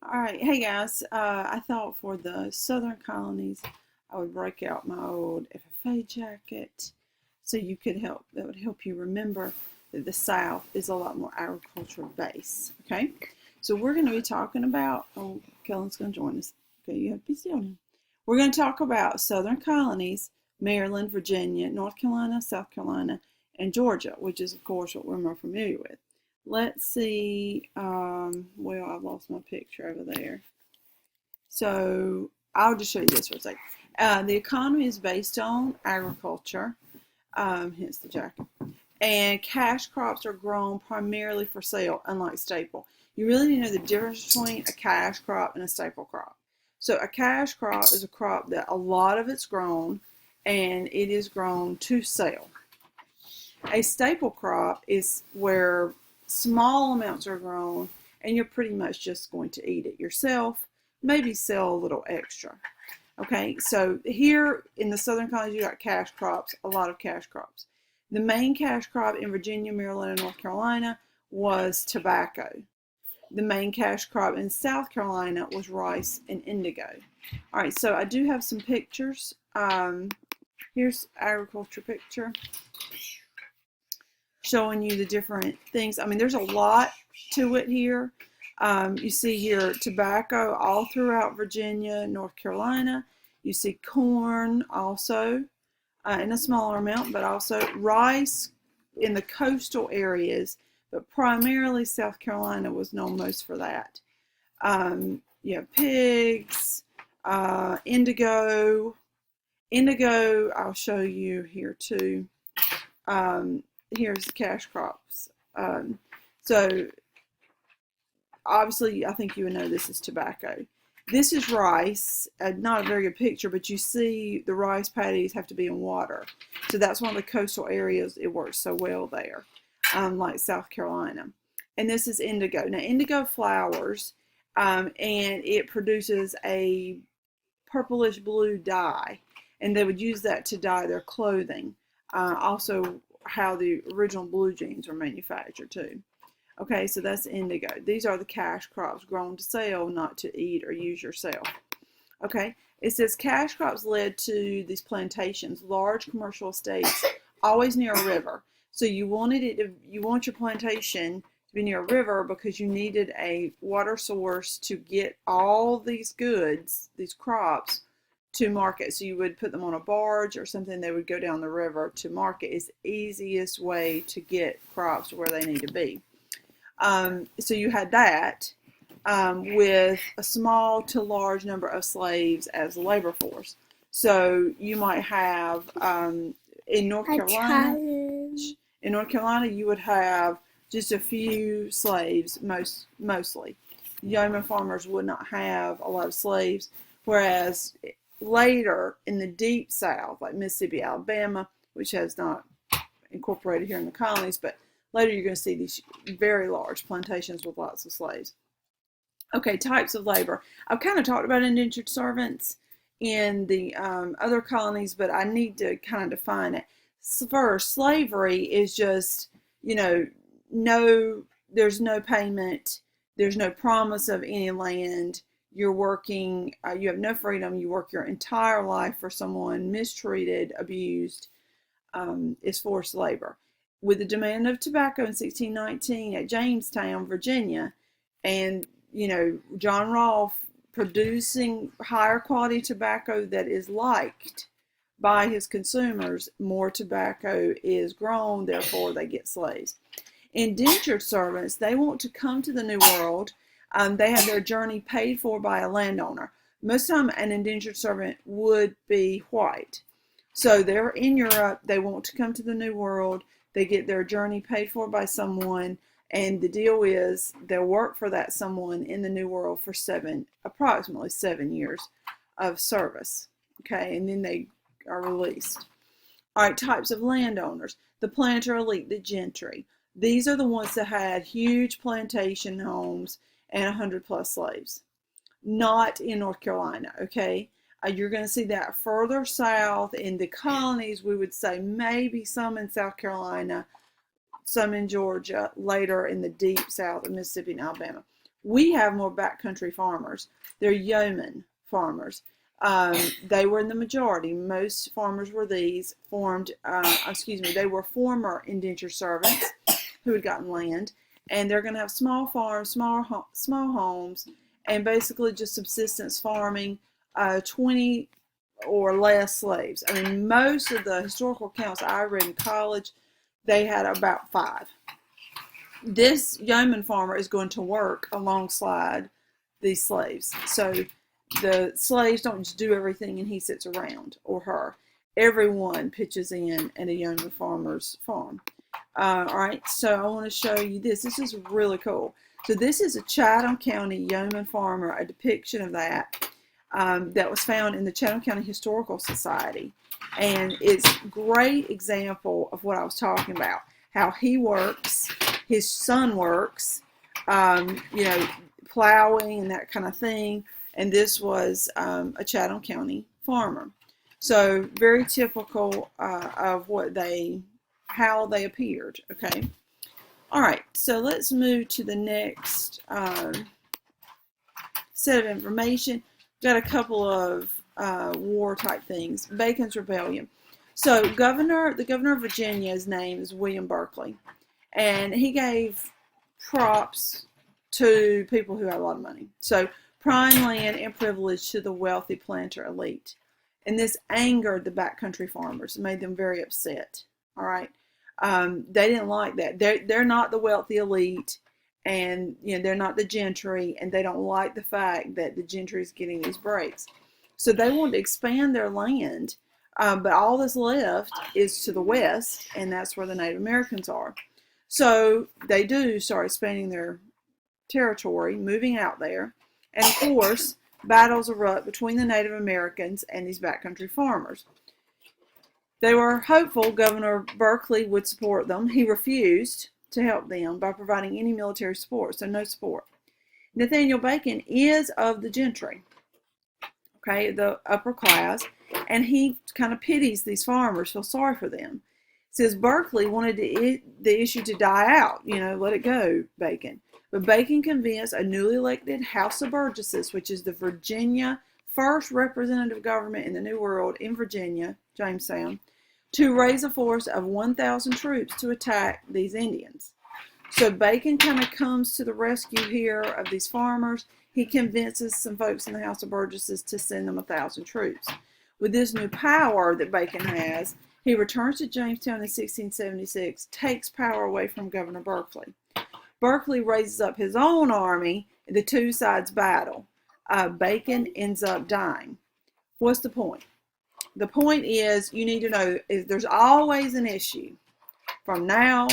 All right, hey guys. I thought for the Southern colonies, I would break out my old FFA jacket, so you could help. That would help you remember that the South is a lot more agriculture based. Okay, so we're going to be talking about. Oh, Kellen's going to join us. Okay, you have to be still now. We're going to talk about Southern colonies: Maryland, Virginia, North Carolina, South Carolina, and Georgia, which is of course what we're more familiar with. Let's see. Well, I've lost my picture over there. So I'll just show you this for a second. The economy is based on agriculture, hence the jacket. And cash crops are grown primarily for sale, unlike staple. You really need to know the difference between a cash crop and a staple crop. So a cash crop is a crop that a lot of it's grown, and it is grown to sell. A staple crop is where small amounts are grown and you're pretty much just going to eat it yourself, maybe sell a little extra. Okay, so here in the Southern colonies, you got cash crops, a lot of cash crops. The main cash crop in Virginia, Maryland, and North Carolina was tobacco. The main cash crop in South Carolina was rice and indigo. All right, so I do have some pictures. Here's agriculture picture showing you the different things. I mean, there's a lot to it here. You see here tobacco all throughout Virginia, North Carolina. You see corn also in a smaller amount, but also rice in the coastal areas, but primarily South Carolina was known most for that. You have pigs, indigo. Indigo, I'll show you here too. Here's cash crops. So obviously, I think you would know this is tobacco. This is rice. Not a very good picture, but you see the rice paddies have to be in water. So that's one of the coastal areas. It works so well there, like South Carolina. And this is indigo. Now, indigo flowers, and it produces a purplish blue dye, and they would use that to dye their clothing. Also, how the original blue jeans were manufactured too. Okay, so that's indigo. These are the cash crops grown to sell, not to eat or use yourself. Okay, it says cash crops led to these plantations, large commercial estates, always near a river. So you want your plantation to be near a river because you needed a water source to get all these goods, these crops, to market. So you would put them on a barge or something. They would go down the river to market. It's the easiest way to get crops where they need to be. So you had that with a small to large number of slaves as a labor force. So you might have in North Carolina, you would have just a few slaves, mostly. Yeoman farmers would not have a lot of slaves, whereas later in the deep South, like Mississippi, Alabama, which has not incorporated here in the colonies, but later you're going to see these very large plantations with lots of slaves. Okay, types of labor. I've kind of talked about indentured servants in the other colonies, but I need to kind of define it. First, slavery is just, there's no payment, there's no promise of any land. You're working, you have no freedom. You work your entire life for someone, mistreated, abused, is forced labor. With the demand of tobacco in 1619 at Jamestown, Virginia, and John Rolfe producing higher quality tobacco that is liked by his consumers, more tobacco is grown, therefore they get slaves. Indentured servants, they want to come to the New World. They have their journey paid for by a landowner. Most of the time, an indentured servant would be white. So they're in Europe, they want to come to the New World, they get their journey paid for by someone, and the deal is they'll work for that someone in the New World for approximately 7 years of service. Okay, and then they are released. All right, types of landowners. The planter elite, the gentry. These are the ones that had huge plantation homes and 100 plus slaves. Not in North Carolina, okay? You're going to see that further south in the colonies. We would say maybe some in South Carolina, some in Georgia, later in the deep south of Mississippi and Alabama. We have more backcountry farmers. They're yeoman farmers. They were in the majority. Most farmers were these they were former indentured servants who had gotten land, and they're going to have small farms, small homes, and basically just subsistence farming, 20 or less slaves. I mean, most of the historical accounts I read in college, they had about 5. This yeoman farmer is going to work alongside these slaves. So the slaves don't just do everything and he sits around, or her. Everyone pitches in at a yeoman farmer's farm. All right, so I want to show you this. This is really cool. So this is a Chatham County yeoman farmer, a depiction of that that was found in the Chatham County Historical Society. And it's a great example of what I was talking about, how he works, his son works, plowing and that kind of thing. And this was a Chatham County farmer. So very typical of how they appeared. Okay. All right. So let's move to the next set of information. Got a couple of war type things. Bacon's Rebellion. So the governor of Virginia's name is William Berkeley, and he gave props to people who had a lot of money. So prime land and privilege to the wealthy planter elite. And this angered the backcountry farmers, made them very upset. All right. They didn't like that. They're not the wealthy elite, and they're not the gentry, and they don't like the fact that the gentry is getting these breaks. So they wanted to expand their land, but all that's left is to the west, and that's where the Native Americans are. So they do start expanding their territory, moving out there, and of course, battles erupt between the Native Americans and these backcountry farmers. They were hopeful Governor Berkeley would support them. He refused to help them by providing any military support, so no support. Nathaniel Bacon is of the gentry, okay, the upper class, and he kind of pities these farmers, feels sorry for them. Says Berkeley wanted the issue to die out, let it go, Bacon. But Bacon convinced a newly elected House of Burgesses, which is the Virginia first representative government in the New World in Virginia, Jamestown, to raise a force of 1,000 troops to attack these Indians. So Bacon kind of comes to the rescue here of these farmers. He convinces some folks in the House of Burgesses to send them 1,000 troops. With this new power that Bacon has, he returns to Jamestown in 1676, takes power away from Governor Berkeley. Berkeley raises up his own army, and the two sides battle. Bacon ends up dying. What's the point? The point is, you need to know, is there's always an issue from now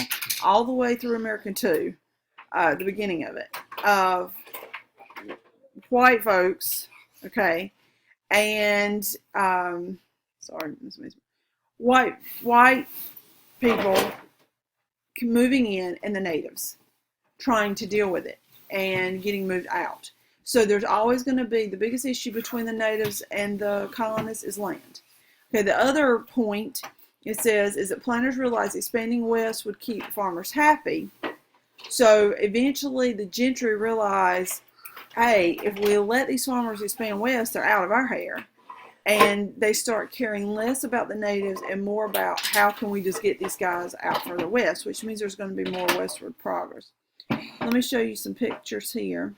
all the way through American II, the beginning of it, of white folks, okay, and white people moving in, and the natives trying to deal with it and getting moved out. So there's always going to be, the biggest issue between the natives and the colonists is land. Okay, the other point it says is that planters realized expanding west would keep farmers happy. So eventually the gentry realized, hey, if we let these farmers expand west, they're out of our hair. And they start caring less about the natives and more about how can we just get these guys out further west, which means there's going to be more westward progress. Let me show you some pictures here.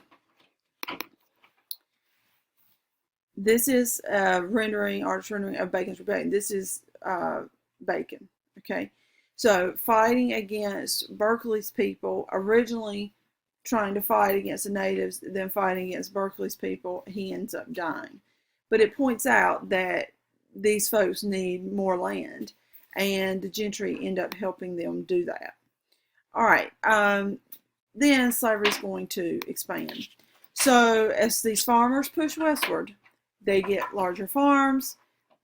This is artist rendering of Bacon's Rebellion. This is Bacon, okay? So fighting against Berkeley's people, originally trying to fight against the natives, then fighting against Berkeley's people, he ends up dying. But it points out that these folks need more land, and the gentry end up helping them do that. All right, then slavery is going to expand. So as these farmers push westward, they get larger farms,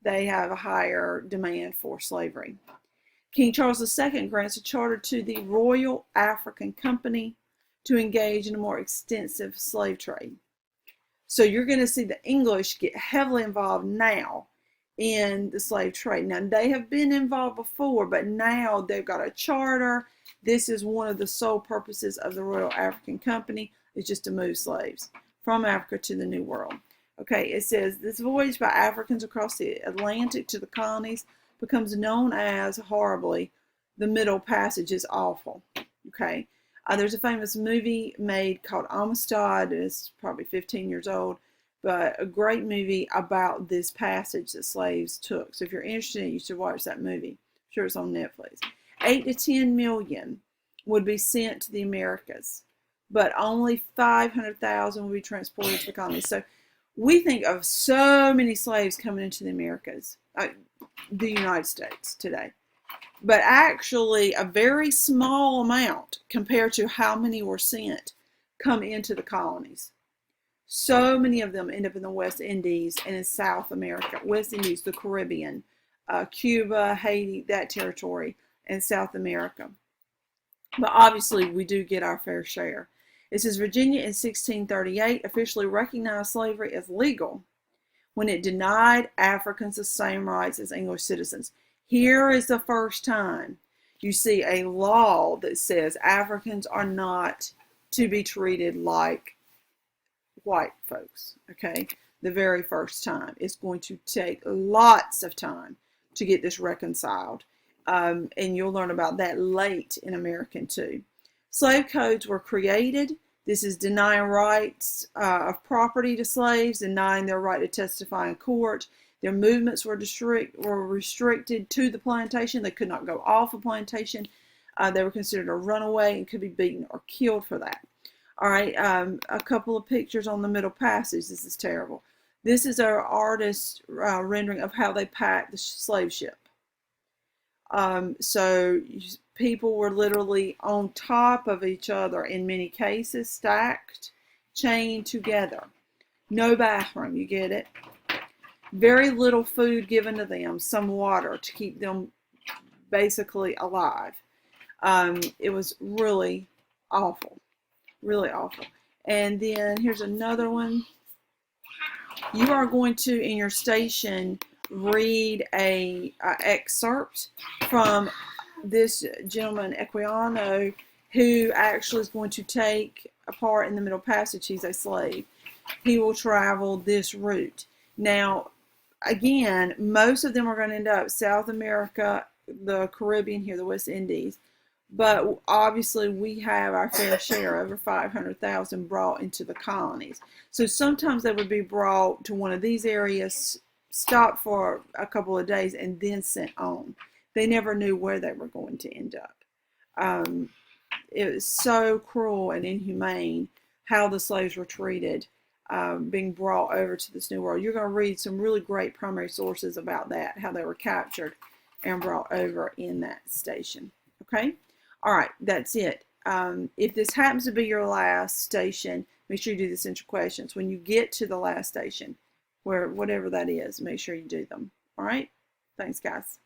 they have a higher demand for slavery. King Charles II grants a charter to the Royal African Company to engage in a more extensive slave trade. So you're going to see the English get heavily involved now in the slave trade. Now, they have been involved before, but now they've got a charter. This is one of the sole purposes of the Royal African Company. It's just to move slaves from Africa to the New World. Okay, it says, this voyage by Africans across the Atlantic to the colonies becomes known as, horribly, the Middle Passage. Is awful. Okay, there's a famous movie made called Amistad. It's probably 15 years old, but a great movie about this passage that slaves took. So if you're interested in it, you should watch that movie. I'm sure it's on Netflix. 8 to 10 million would be sent to the Americas, but only 500,000 would be transported to the colonies. So we think of so many slaves coming into the Americas, the United States today, but actually a very small amount compared to how many were sent come into the colonies. So many of them end up in the West Indies and in South America. West Indies, the Caribbean, Cuba, Haiti, that territory, and South America. But obviously we do get our fair share. It says Virginia in 1638 officially recognized slavery as legal when it denied Africans the same rights as English citizens. Here is the first time you see a law that says Africans are not to be treated like white folks. Okay, the very first time. It's going to take lots of time to get this reconciled. And you'll learn about that late in American too. Slave codes were created. This is denying rights of property to slaves, denying their right to testify in court. Their movements were restricted to the plantation. They could not go off a plantation. They were considered a runaway and could be beaten or killed for that. All right, a couple of pictures on the Middle Passage. This is terrible. This is our artist's rendering of how they packed the slave ship. So people were literally on top of each other in many cases, stacked, chained together. No bathroom, you get it? Very little food given to them, some water to keep them basically alive. It was really awful, really awful. And then here's another one. You are going to, in your station, read a excerpt from this gentleman, Equiano, who actually is going to take a part in the Middle Passage. He's a slave. He will travel this route. Now, again, most of them are going to end up South America, the Caribbean here, the West Indies. But obviously we have our fair share, over 500,000 brought into the colonies. So sometimes they would be brought to one of these areas, stopped for a couple of days, and then sent on. They never knew where they were going to end up. It was so cruel and inhumane how the slaves were treated, being brought over to this new world. You're going to read some really great primary sources about that, how they were captured and brought over in that station. Okay? All right, that's it. If this happens to be your last station, make sure you do the essential questions. When you get to the last station, where whatever that is, make sure you do them. All right? Thanks, guys.